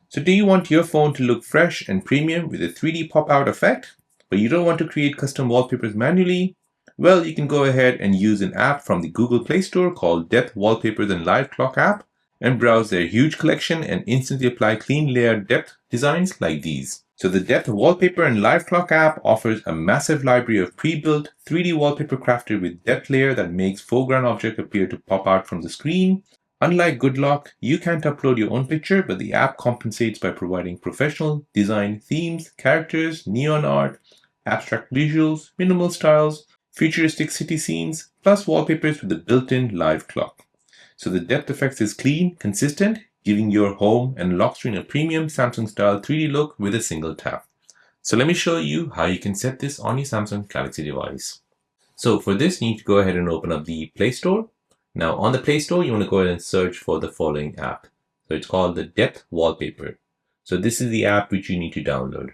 So do you want your phone to look fresh and premium with a 3D pop-out effect, but you don't want to create custom wallpapers manually? Well, you can go ahead and use an app from the Google Play Store called Depth Wallpapers and Live Clock app and browse their huge collection and instantly apply clean layered depth designs like these. So the Depth Wallpaper and Live Clock app offers a massive library of pre-built 3D wallpaper crafted with depth layer that makes foreground object appear to pop out from the screen. Unlike GoodLock, you can't upload your own picture, but the app compensates by providing professional design themes, characters, neon art, abstract visuals, minimal styles, futuristic city scenes, plus wallpapers with a built-in live clock. So the depth effects is clean, consistent, giving your home and lock screen a premium Samsung-style 3D look with a single tap. So let me show you how you can set this on your Samsung Galaxy device. So for this, you need to go ahead and open up the Play Store. Now on the Play Store, you want to go ahead and search for the following app. So it's called the Depth Wallpaper. So this is the app which you need to download.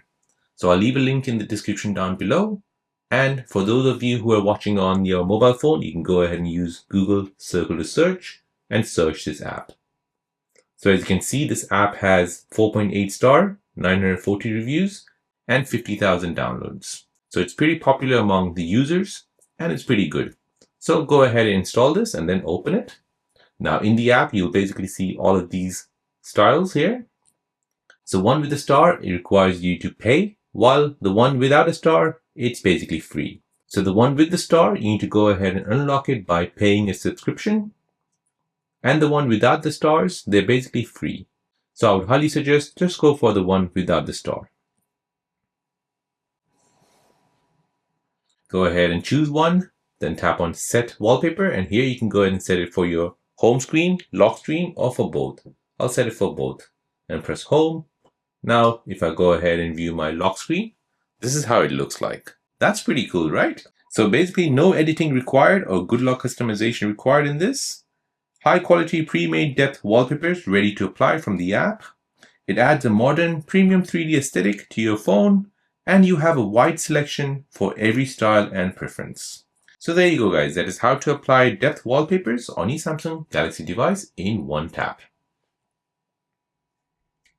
So I'll leave a link in the description down below. And for those of you who are watching on your mobile phone, you can go ahead and use Google Circle to search and search this app. So as you can see, this app has 4.8 star, 940 reviews, and 50,000 downloads. So it's pretty popular among the users and it's pretty good. So go ahead and install this and then open it. Now in the app, you'll basically see all of these styles here. So one with a star, it requires you to pay, while the one without a star, it's basically free. So the one with the star, you need to go ahead and unlock it by paying a subscription. And the one without the stars, they're basically free. So I would highly suggest just go for the one without the star. Go ahead and choose one, then tap on Set Wallpaper, and here you can go ahead and set it for your home screen, lock screen, or for both. I'll set it for both and press Home. Now, if I go ahead and view my lock screen, this is how it looks like. That's pretty cool, right? So basically no editing required or GoodLock customization required in this. High quality pre-made depth wallpapers ready to apply from the app. It adds a modern premium 3D aesthetic to your phone, and you have a wide selection for every style and preference. So there you go guys, that is how to apply depth wallpapers on your Samsung Galaxy device in one tap.